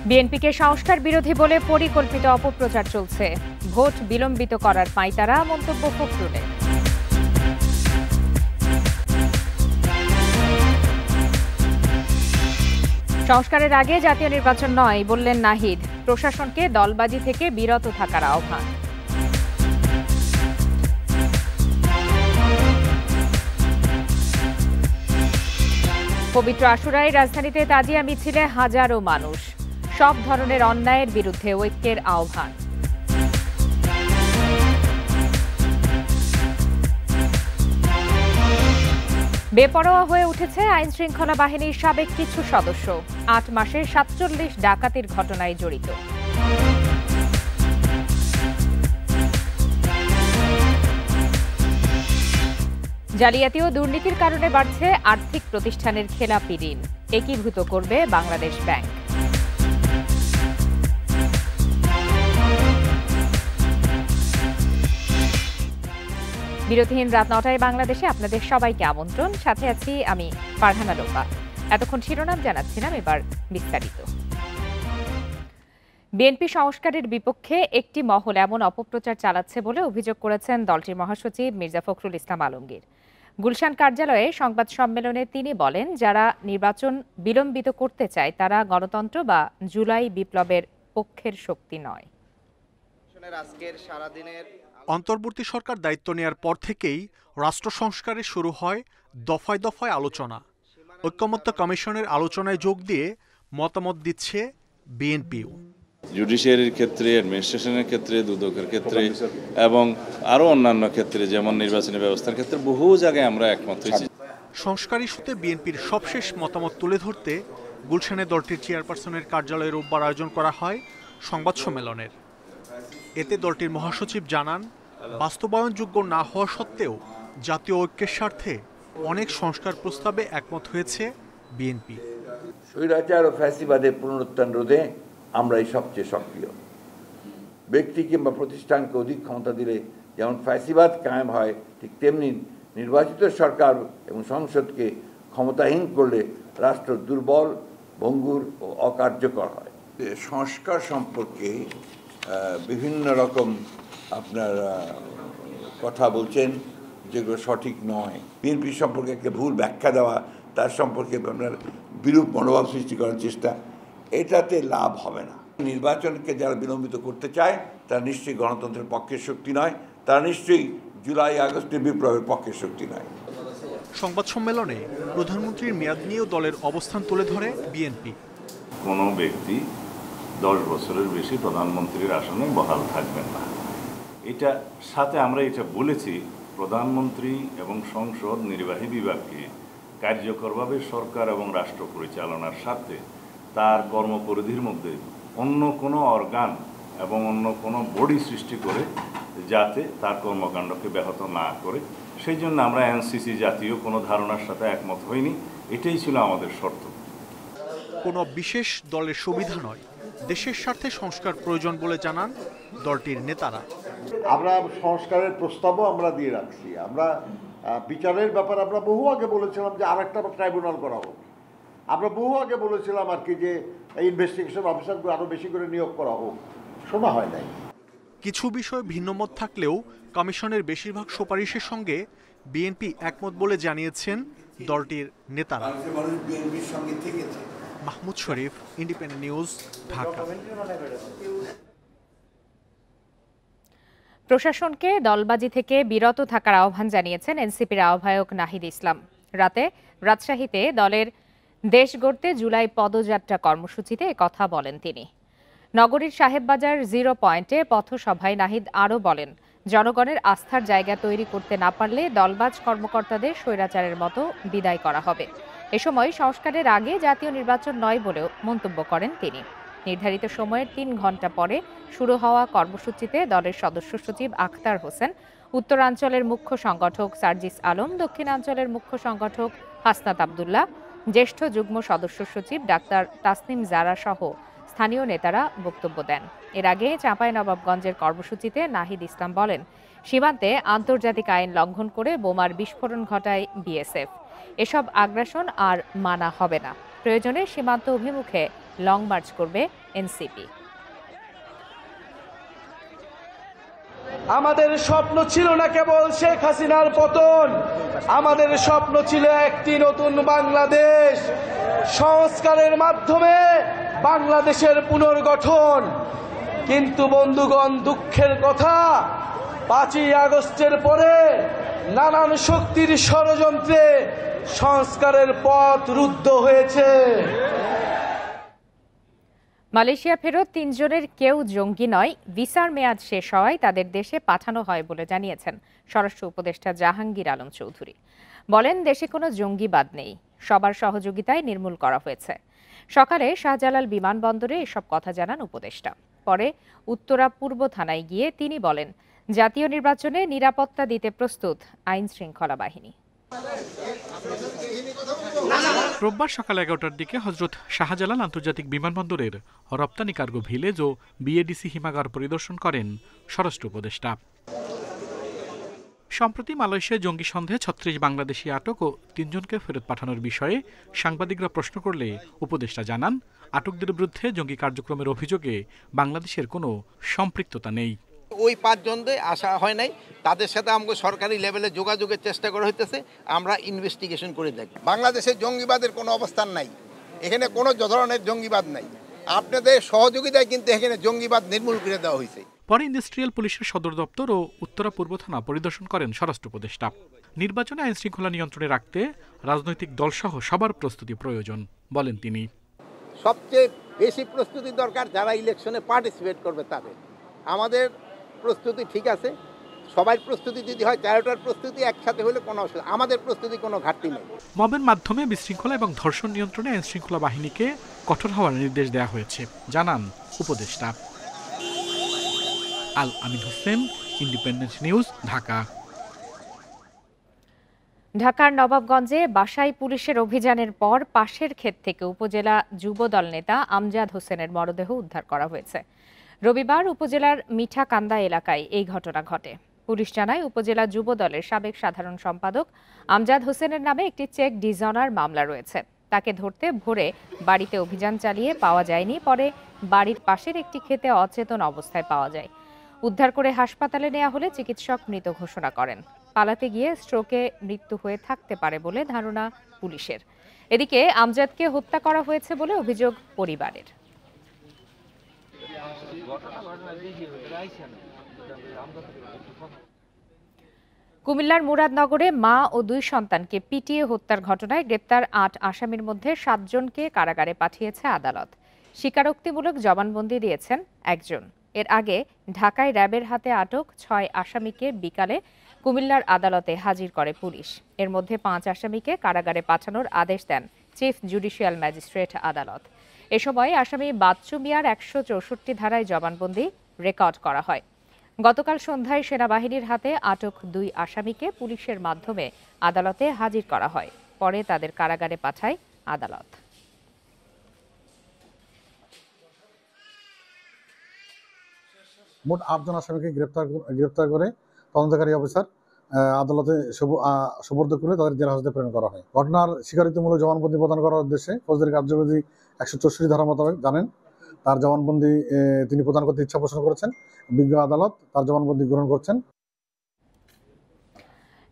বিএনপিকে সংস্কার বিরোধী বলে পরিকল্পিত অপপ্রচার চলছে, ভোট বিলম্বিত করার পাঁয়তারা, মন্তব্য ফখরুলের। সংস্কারের আগে জাতীয় নির্বাচন নয় বললেন নাহিদ, প্রশাসনকে দলবাজি থেকে বিরত থাকার আহ্বান। পবিত্র আশুরায় রাজধানীতে তাজিয়া মিছিলে হাজারো মানুষ, সব ধরনের অন্যায়ের বিরুদ্ধে ঐক্যের আহ্বান। বেপরোয়া হয়ে উঠেছে আইন শৃঙ্খলা বাহিনীর সাবেক কিছু সদস্য, ৮ মাসে ৪৭ ডাকাতির ঘটনায় জড়িত। জালিয়াতি ও দুর্নীতির কারণে বাড়ছে আর্থিক প্রতিষ্ঠানের খেলাপি ঋণ, একীভূত করবে বাংলাদেশ ব্যাংক। বিরতিহীন রাত ৯টায় বাংলাদেশে আপনাদের সবাইকে আমন্ত্রণ। সাথে আছি আমি ফারহানা লোপা। এতক্ষণ শিরোনাম জানাচ্ছিলাম, এবার বিস্তারিত। বিএনপি সংস্কারের বিপক্ষে একটি মহল এমন অপপ্রচার চালাচ্ছে বলে অভিযোগ করেছেন দলটির মহাসচিব মির্জা ফখরুল ইসলাম আলমগীর। গুলশান কার্যালয়ে সংবাদ সম্মেলনে তিনি বলেন, যারা নির্বাচন বিলম্বিত করতে চায় তারা গণতন্ত্র বা জুলাই বিপ্লবের পক্ষের শক্তি নয়। অন্তর্বর্তী সরকার দায়িত্ব নেয়ার পর থেকেই রাষ্ট্র সংস্কারে শুরু হয় দফায় দফায় আলোচনা। ঐকমত্য কমিশনের আলোচনায় যোগ দিয়ে মতামত দিচ্ছে বিএনপিও। জুডিশিয়ারির ক্ষেত্রে, অ্যাডমিনিস্ট্রেশনের ক্ষেত্রে, দুদকের ক্ষেত্রে এবং আরও অন্যান্য ক্ষেত্রে, যেমন নির্বাচনী ব্যবস্থার ক্ষেত্রে বহু জায়গায় আমরা একমত হয়েছি। সংস্কার ইস্যুতে বিএনপির সবশেষ মতামত তুলে ধরতে গুলশানে দলটির চেয়ারপারসনের কার্যালয়ে রোববার আয়োজন করা হয় সংবাদ সম্মেলনের। এতে দলটির মহাসচিব জানান, বাস্তবায়নযোগ্য না হওয়া সত্ত্বেও জাতীয় ঐক্যের স্বার্থে অনেক সংস্কার প্রস্তাবে একমত হয়েছে বিএনপি। স্বৈরাচার ও ফ্যাসিবাদের পুনরুত্থান রোধে আমরাই সবচেয়ে সক্রিয়। ব্যক্তি কিংবা প্রতিষ্ঠানকে অধিক ক্ষমতা দিলে যেমন ফ্যাসিবাদ কায়েম হয়, ঠিক তেমনি নির্বাচিত সরকার এবং সংসদকে ক্ষমতাহীন করলে রাষ্ট্র দুর্বল, ভঙ্গুর ও অকার্যকর হয়। সংস্কার সম্পর্কে বিভিন্ন রকম আপনার কথা বলছেন, যেগুলো সঠিক নয়। বিএনপি সম্পর্কে একটা ভুল ব্যাখ্যা দেওয়া, তার সম্পর্কে আপনার বিরূপ মনোভাব সৃষ্টি করার চেষ্টা, এটাতে লাভ হবে না। নির্বাচনকে যারা বিলম্বিত করতে চায় তারা নিশ্চয়ই গণতন্ত্রের পক্ষের শক্তি নয়, তারা নিশ্চয়ই জুলাই আগস্টের বিপ্লবের পক্ষের শক্তি নয়। সংবাদ সম্মেলনে প্রধানমন্ত্রীর মেয়াদ নিয়েও দলের অবস্থান তুলে ধরে বিএনপি। কোনো ব্যক্তি 10 বছরের বেশি প্রধানমন্ত্রীর আসনে বহাল থাকবেন না। এটা সাথে আমরা এটা বলেছি, প্রধানমন্ত্রী এবং সংসদ নির্বাহী বিভাগকে কার্যকরভাবে সরকার এবং রাষ্ট্র পরিচালনার স্বার্থে তার কর্মপরিধির মধ্যে অন্য কোনো অর্গান এবং অন্য কোনো বডি সৃষ্টি করে যাতে তার কর্মকাণ্ডকে ব্যাহত না করে, সেই জন্য আমরা এনসিসি জাতীয় কোনো ধারণার সাথে একমত হইনি। এটাই ছিল আমাদের শর্ত। কোনো বিশেষ দলের সুবিধা নয়, দেশের স্বার্থে সংস্কার প্রয়োজন বলে জানান দলটির নেতারা। আমরা সংস্কারের প্রস্তাবও আমরা দিয়ে রাখছি। আমরা বিচারের ব্যাপারে আমরা বহু আগে বলেছিলাম যে আরেকটা ট্রাইব্যুনাল করা হোক। আমরা বহু আগে বলেছিলাম আর কি যে এই ইনভেস্টিগেশন অফিসারগুলো আরও বেশি করে নিয়োগ করা হোক, শোনা হয় নাই। কিছু বিষয়ে ভিন্নমত থাকলেও কমিশনের বেশিরভাগ সুপারিশের সঙ্গে বিএনপি একমত বলে জানিয়েছেন দলটির নেতারা। মাহমুদ শরীফ, ইন্ডিপেন্ডেন্ট নিউজ, ঢাকা। প্রশাসনকে দলবাজি থেকে বিরত থাকার আহ্বান জানিয়েছেন এনসিপির আহ্বায়ক নাহিদ ইসলাম। রাতে রাজশাহীতে দলের দেশ গড়তে জুলাই পদযাত্রা কর্মসূচিতে একথা বলেন তিনি। নগরীর সাহেববাজার 0 পয়েন্টে পথসভায় নাহিদ আরও বলেন, জনগণের আস্থার জায়গা তৈরি করতে না পারলে দলবাজ কর্মকর্তাদের স্বৈরাচারের মতো বিদায় করা হবে। এ সময় সংস্কারের আগে জাতীয় নির্বাচন নয় বলেও মন্তব্য করেন তিনি। নির্ধারিত সময়ের 3 ঘণ্টা পরে শুরু হওয়া কর্মসূচিতে দলের সদস্য সচিব আখতার হোসেন, উত্তরাঞ্চলের মুখ্য সংগঠক সার্জিস আলম, দক্ষিণাঞ্চলের মুখ্য সংগঠক হাসনাত আবদুল্লাহ, জ্যেষ্ঠ যুগ্ম সদস্য সচিব ডাক্তার তাসনিম জারা সহ স্থানীয় নেতারা বক্তব্য দেন। এর আগে চাঁপাইনবাবগঞ্জের কর্মসূচিতে নাহিদ ইসলাম বলেন, সীমান্তে আন্তর্জাতিক আইন লঙ্ঘন করে বোমার বিস্ফোরণ ঘটায় বিএসএফ। এসব আগ্রাসন আর মানা হবে না। প্রয়োজনে সীমান্ত অভিমুখে লং মার্চ করবে এনসিপি। আমাদের স্বপ্ন ছিল না কেবল শেখ হাসিনার পতন, আমাদের স্বপ্ন ছিল একটি নতুন বাংলাদেশ, সংস্কারের মাধ্যমে বাংলাদেশের পুনর্গঠন। কিন্তু বন্ধুগণ, দুঃখের কথা, 5ই আগস্টের পরে নানান শক্তির ষড়যন্ত্রে সংস্কারের পথ রুদ্ধ হয়েছে। মালয়েশিয়া ফেরত 3 জনের কেউ জঙ্গি নয়, ভিসার মেয়াদ শেষ হওয়ায় তাদের দেশে পাঠানো হয় বলে জানিয়েছেন স্বরাষ্ট্র উপদেষ্টা জাহাঙ্গীর আলম চৌধুরী। বলেন, দেশে কোনো জঙ্গিবাদ নেই, সবার সহযোগিতায় নির্মূল করা হয়েছে। সকালে শাহজালাল বিমানবন্দরে এসব কথা জানান উপদেষ্টা। পরে উত্তরা পূর্ব থানায় গিয়ে তিনি বলেন, জাতীয় নির্বাচনে নিরাপত্তা দিতে প্রস্তুত আইন শৃঙ্খলা বাহিনী। রোববার সকাল 11টার দিকে হজরত শাহজালাল আন্তর্জাতিক বিমানবন্দরের রপ্তানি কার্গো ভিলেজ ও বিএডিসি হিমাগার পরিদর্শন করেন স্বরাষ্ট্র উপদেষ্টা। সম্প্রতি মালয়েশিয়ায় জঙ্গি সন্দেহে 36 বাংলাদেশি আটক ও 3 জনকে ফেরত পাঠানোর বিষয়ে সাংবাদিকরা প্রশ্ন করলে উপদেষ্টা জানান, আটকদের বিরুদ্ধে জঙ্গি কার্যক্রমের অভিযোগে বাংলাদেশের কোনো সম্পৃক্ততা নেই। ওই 5 জনকে আসা হয় নাই, তাদের সাথে আমাকে সরকারি লেভেলে যোগাযোগের চেষ্টা করা হইতেছে, আমরা ইনভেস্টিগেশন করে দেখব। বাংলাদেশে জঙ্গিবাদের কোনো অবস্থান নাই, এখানে কোনো ধরনের জঙ্গিবাদ নাই, আপনাদের সহযোগিতায় কিন্তু এখানে জঙ্গিবাদ নির্মূল করে দেওয়া হয়েছে। পরে ইন্ডাস্ট্রিয়াল পুলিশের সদর দপ্তর ও উত্তরা পূর্ব থানা পরিদর্শন করেন স্বরাষ্ট্র উপদেষ্টা। নির্বাচনে আইন শৃঙ্খলা নিয়ন্ত্রণে রাখতে রাজনৈতিক দলসহ সবার প্রস্তুতি প্রয়োজন বলেন তিনি। সবচেয়ে বেশি প্রস্তুতি দরকার যারা ইলেকশনে পার্টিসিপেট করবে তাদের। আমাদের প্রস্তুতি ঠিক আছে, সবাই প্রস্তুতি যদি হয়, 4টার প্রস্তুতি একসাথে হলে কোনো অসুবিধা, আমাদের প্রস্তুতি কোনো ঘাটতি নেই। মবের মাধ্যমে বিশৃঙ্খলা এবং ধর্ষণ নিয়ন্ত্রণে আইন শৃঙ্খলা বাহিনীকে কঠোর হওয়ার নির্দেশ দেওয়া হয়েছে জানান উপদেষ্টা। আল আমিন হোসেন, ইন্ডিপেন্ডেন্ট নিউজ, ঢাকা। ঢাকার নবাবগঞ্জে বাসাই পুলিশের অভিযানের পর পাশের ক্ষেত থেকে উপজেলা যুবদল নেতা আমজাদ হোসেনের মরদেহ উদ্ধার করা হয়েছে। রবিবার উপজেলার মিঠাকান্দা এলাকায় এই ঘটনা ঘটে। পুলিশ জানায়, উপজেলা যুবদলের সাবেক সাধারণ সম্পাদক আমজাদ হোসেনের নামে একটি চেক ডিজঅনার মামলা রয়েছে। তাকে ধরতে ভোরে বাড়িতে অভিযান চালিয়ে পাওয়া যায়নি, পরে বাড়ির পাশের একটি ক্ষেতে অচেতন অবস্থায় পাওয়া যায়। উদ্ধার করে হাসপাতালে নেওয়া হলে চিকিৎসক মৃত ঘোষণা করেন। পালাতে গিয়ে স্ট্রোকে মৃত্যু হয়ে থাকতে পারে বলে ধারণা পুলিশের। এদিকে আমজাদকে হত্যা করা হয়েছে বলে অভিযোগ পরিবারের। কুমিল্লার মুরাদনগরে মা ও 2 সন্তানকে পিটিয়ে হত্যার ঘটনায় গ্রেপ্তার 8 আসামির মধ্যে 7 জনকে কারাগারে পাঠিয়েছে আদালত। স্বীকারোক্তিমূলক জবানবন্দি দিয়েছেন একজন। এর আগে ঢাকায় র্যাবের হাতে আটক 6 আসামিকে বিকালে কুমিল্লার আদালতে হাজির করে পুলিশ। এর মধ্যে 5 আসামিকে কারাগারে পাঠানোর আদেশ দেন চিফ জুডিশিয়াল ম্যাজিস্ট্রেট আদালত। এ সময় আসামি বাচ্চু মিয়ার 164 ধারায় জবানবন্দি রেকর্ড করা হয়। গতকাল সন্ধ্যায় সেনাবাহিনীর হাতে আটক 2 আসামিকে পুলিশের মাধ্যমে আদালতে হাজির করা হয়। পরে তাদের কারাগারে পাঠায় আদালত। মোট 8 জন আসামিকে গ্রেপ্তার করে তদন্তকারী অফিসার আদালতে সুপর্দ করে তাদের জেলা হাজতে প্রেরণ করা হয়। ঘটনার স্বীকারোক্তিমূলক জবানবন্দি প্রদান করার উদ্দেশ্যে ফৌজদারি কার্যবিধি 164 ধারা মোতাবেক জানেন তার জবানবন্দি তিনি প্রদান করতে ইচ্ছা পোষণ করেছেন। বিজ্ঞ আদালত তার জবানবন্দি গ্রহণ করছেন।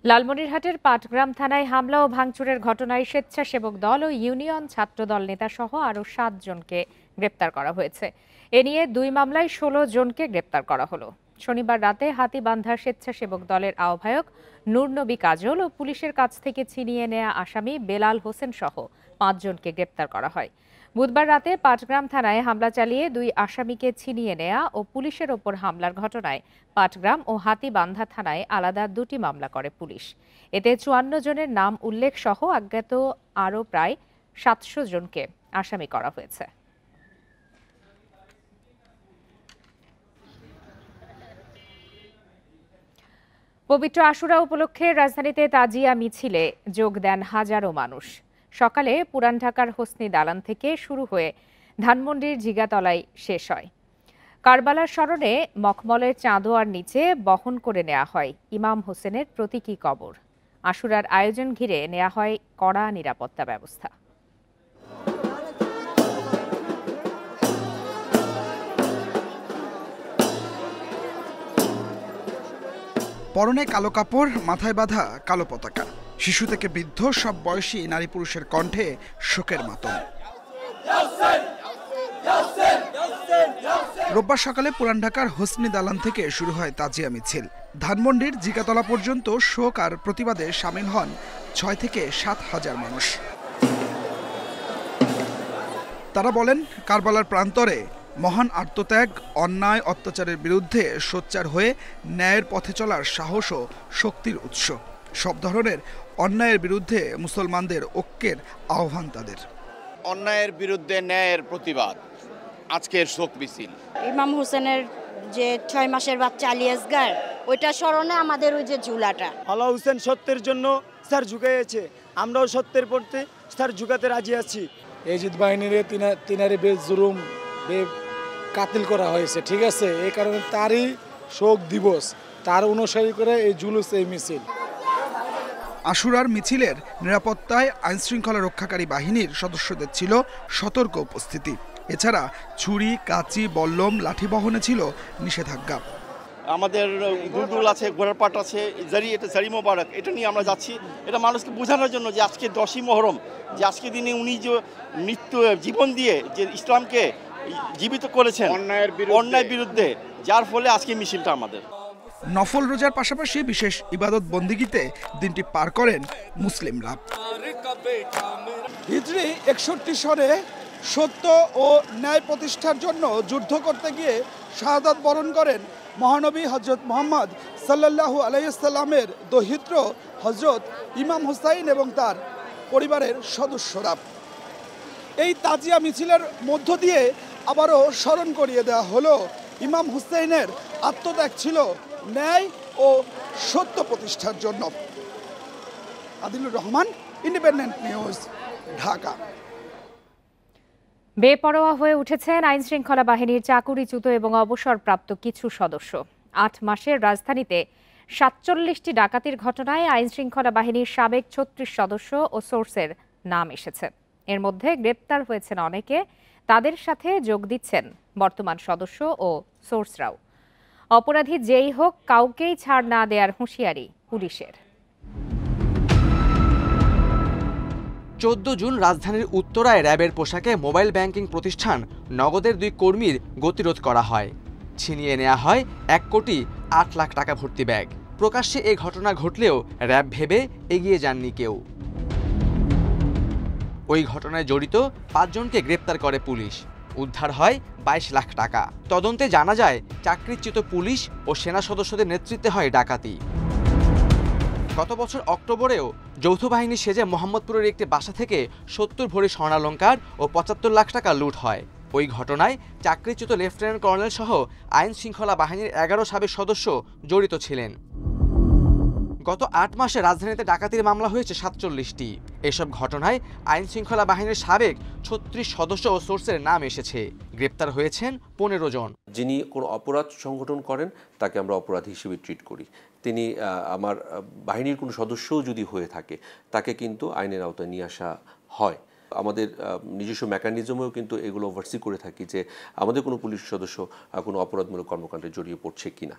লালমনিরহাটের পাটগ্রাম থানায় হামলা ও ভাঙচুরের ঘটনায় স্বেচ্ছাসেবক দল ও ইউনিয়ন ছাত্রদল নেতাসহ আরও 7 জনকে গ্রেপ্তার করা হয়েছে। এ নিয়ে 2 মামলায় 16 জনকে গ্রেপ্তার করা হলো। শনিবার রাতে হাতীবান্ধার স্বেচ্ছাসেবক দলের আহ্বায়ক নূর নবী কাজল ও পুলিশের কাছ থেকে ছিনিয়ে নেয়া আসামি বেলাল হোসেন সহ 5 জনকে গ্রেপ্তার করা হয়। বুধবার রাতে পাটগ্রাম থানায় হামলা চালিয়ে 2 আসামিকে ছিনিয়ে নেয়া ও পুলিশের ওপর হামলার ঘটনায় পাটগ্রাম ও হাতীবান্ধা থানায় আলাদা 2টি মামলা করে পুলিশ। এতে 54 জনের নাম উল্লেখ সহ অজ্ঞাত আরও প্রায় 700 জনকে আসামি করা হয়েছে। পবিত্র আশুরা উপলক্ষে রাজধানীতে তাজিয়া মিছিলে যোগ দেন হাজারো মানুষ। সকালে পুরান ঢাকার হোসনি দালান থেকে শুরু হয়ে ধানমন্ডির জিগাতলায় শেষ হয়। কারবালার স্মরণে মখমলের চাঁদোয়ার নিচে বহন করে নেওয়া হয় ইমাম হোসেনের প্রতীকী কবর। আশুরার আয়োজন ঘিরে নেওয়া হয় কড়া নিরাপত্তা ব্যবস্থা। পরনে কালো কাপড়, মাথায় বাঁধা কালো পতাকা। শিশু থেকে বৃদ্ধ সব বয়সী নারী পুরুষের কণ্ঠে শোকের মাতম। রোববার সকালে পুরান ঢাকার হোসনি দালান থেকে শুরু হয় তাজিয়া মিছিল। ধানমন্ডির জিগাতলা পর্যন্ত শোক আর প্রতিবাদে সামিল হন 6 থেকে 7 হাজার মানুষ। তারা বলেন, কারবালার প্রান্তরে মহান আত্মত্যাগ, অন্যায় অত্যাচারের বিরুদ্ধে সোচ্চার হয়ে ন্যায়ের পথে চলার সাহস ও শক্তির উৎস। সব ধরনের অন্যায়ের বিরুদ্ধে মুসলমানদের ঐক্যের আহ্বান তাদের। অন্যায়ের বিরুদ্ধে ন্যায়ের প্রতিবাদ আজকের শোক মিছিল। ইমাম হোসেনের যে 6 মাসের বাচ্চা আলিয়াসগার, ওইটা স্মরণে আমাদের ওই যে ঝুলাটা। আলা হোসেন সত্যের জন্য স্যার ঝুঁকাইছে, আমরাও সত্যের পড়তে স্যার ঝুঁকাতে রাজি আছি। এজিদ বাহিনীর তিনারে বেজুলুম কাতিল করা হয়েছে, ঠিক আছে? এই কারণে তারই শোক দিবস, তার অনুসারী করে এই জুলুস, এই মিছিল। আশুরার মিছিলের নিরাপত্তায় আইনশৃঙ্খলা রক্ষাকারী বাহিনীর সদস্যদের ছিল সতর্ক উপস্থিতি। এছাড়া ছুরি, কাঁচি, বল্লম, লাঠি বহনে ছিল নিষেধাজ্ঞা। আমাদের দুলদুল আছে, ঘোড়ার পাট আছে, এটা জারি মোবারক, এটা নিয়ে আমরা যাচ্ছি। এটা মানুষকে বোঝানোর জন্য যে আজকে 10ই মহরম, যে আজকে দিনে উনি যে জীবন দিয়ে যে ইসলামকে জীবিত করেছেন অন্যায়ের বিরুদ্ধে, যার ফলে আজকে মিছিলটা আমাদের। নফল রোজার পাশাপাশি বিশেষ ইবাদত বন্দিগিতে দিনটি পার করেন মুসলিমরা। হিজরি 61 সনে সত্য ও ন্যায় প্রতিষ্ঠার জন্য যুদ্ধ করতে গিয়ে শাহাদাত বরণ করেন মহানবী হযরত মুহাম্মদ সাল্লাল্লাহু আলাইহি সাল্লামের দৌহিত্র হযরত ইমাম হুসাইন এবং তার পরিবারের সদস্যরা। এই তাজিয়া মিছিলের মধ্য দিয়ে আবারও স্মরণ করিয়ে দেওয়া হলো, ইমাম হুসাইনের আত্মত্যাগ ছিল ন্যায় ও সত্য প্রতিষ্ঠার জন্য। Adilur Rahman, independent News, Dhaka. বেপরোয়া হয়ে উঠেছেন আইনশৃঙ্খলা বাহিনীর চাকুরিচ্যুত এবং অবসরপ্রাপ্ত কিছু সদস্য। 8 মাসের রাজধানীতে 47টি ডাকাতির ঘটনায় আইনশৃঙ্খলা বাহিনীর সাবেক 36 সদস্য ও সোর্সের নাম এসেছে। এর মধ্যে গ্রেপ্তার হয়েছেন অনেকে, তাদের সাথে যোগ দিচ্ছেন বর্তমান সদস্য ও সোর্সরাও। অপরাধী যেই হোক, কাউকেই ছাড় না দেওয়ার হুঁশিয়ারি পুলিশের। 14 জুন রাজধানীর উত্তরায় র্যাবের পোশাকে মোবাইল ব্যাংকিং প্রতিষ্ঠান নগদের 2 কর্মীর গতিরোধ করা হয়। ছিনিয়ে নেওয়া হয় 1 কোটি 8 লাখ টাকা ভর্তি ব্যাগ। প্রকাশ্যে এই ঘটনা ঘটলেও র্যাব ভেবে এগিয়ে যাননি কেউ। ওই ঘটনায় জড়িত 5 জনকে গ্রেপ্তার করে পুলিশ। উদ্ধার হয় 22 লাখ টাকা। তদন্তে জানা যায়, চাকরিচ্যুত পুলিশ ও সেনা সদস্যদের নেতৃত্বে হয় ডাকাতি। গত বছর অক্টোবরেও যৌথ বাহিনী সেজে মোহাম্মদপুরের একটি বাসা থেকে 70 ভরি স্বর্ণালংকার ও 75 লাখ টাকা লুট হয়। ওই ঘটনায় চাকরিচ্যুত লেফটেন্যান্ট কর্নেল সহ আইন শৃঙ্খলা বাহিনীর 11 সাবেক সদস্য জড়িত ছিলেন। গত 8 মাসে রাজধানীতে ডাকাতির মামলা হয়েছে 47টি। এসব ঘটনায় আইন শৃঙ্খলা বাহিনীর সাবেক 36 সদস্য ও সোর্সের নাম এসেছে। গ্রেপ্তার হয়েছেন 15 জন। যিনি কোনো অপরাধ সংগঠন করেন তাকে আমরা অপরাধী হিসেবে ট্রিট করি। তিনি আমার বাহিনীর কোনো সদস্যও যদি হয়ে থাকে তাকে কিন্তু আইনের আওতায় নিয়ে আসা হয়। আমাদের নিজস্ব মেকানিজমেও কিন্তু এগুলো ওভারসি করে থাকি যে আমাদের কোনো পুলিশ সদস্য কোনো অপরাধমূলক কর্মকাণ্ডে জড়িয়ে পড়ছে কিনা।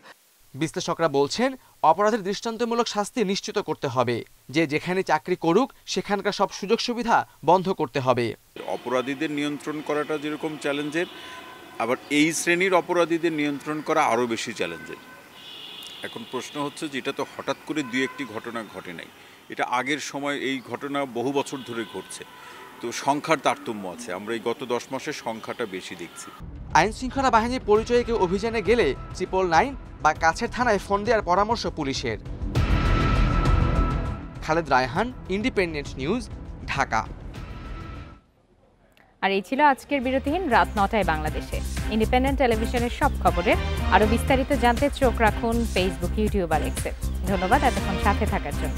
বিশ্লেষকরা বলছেন, অপরাধের দৃষ্টান্তমূলক শাস্তি নিশ্চিত করতে হবে। যে যেখানে চাকরি করুক সেখানকার সব সুযোগ সুবিধা বন্ধ করতে হবে। অপরাধীদের নিয়ন্ত্রণ করাটা যেরকম চ্যালেঞ্জের, আবার এই শ্রেণীর অপরাধীদের নিয়ন্ত্রণ করা আরও বেশি চ্যালেঞ্জের। এখন প্রশ্ন হচ্ছে যে এটা তো হঠাৎ করে 2-1টি ঘটনা ঘটে নাই, এটা আগের সময় এই ঘটনা বহু বছর ধরে ঘটছে। তো সংখ্যার তারতম্য আছে, আমরা এই গত 10 মাসের সংখ্যাটা বেশি দেখছি। আইন শৃঙ্খলা বাহিনীর পরিচয়ে কেউ অভিযানে গেলে 999 বা কাছের থানায় ফোন দেওয়ার পরামর্শ পুলিশের। Khaled Rayhan, Independent News, Dhaka. আর এই ছিল আজকের বিরতিহীন রাত 9টায় বাংলাদেশে। ইন্ডিপেন্ডেন্ট টেলিভিশনের সব খবরের আরো বিস্তারিত জানতে চোখ রাখুন ফেসবুক, ইউটিউব আর এক্সে। ধন্যবাদ এতক্ষণ সাথে থাকার জন্য।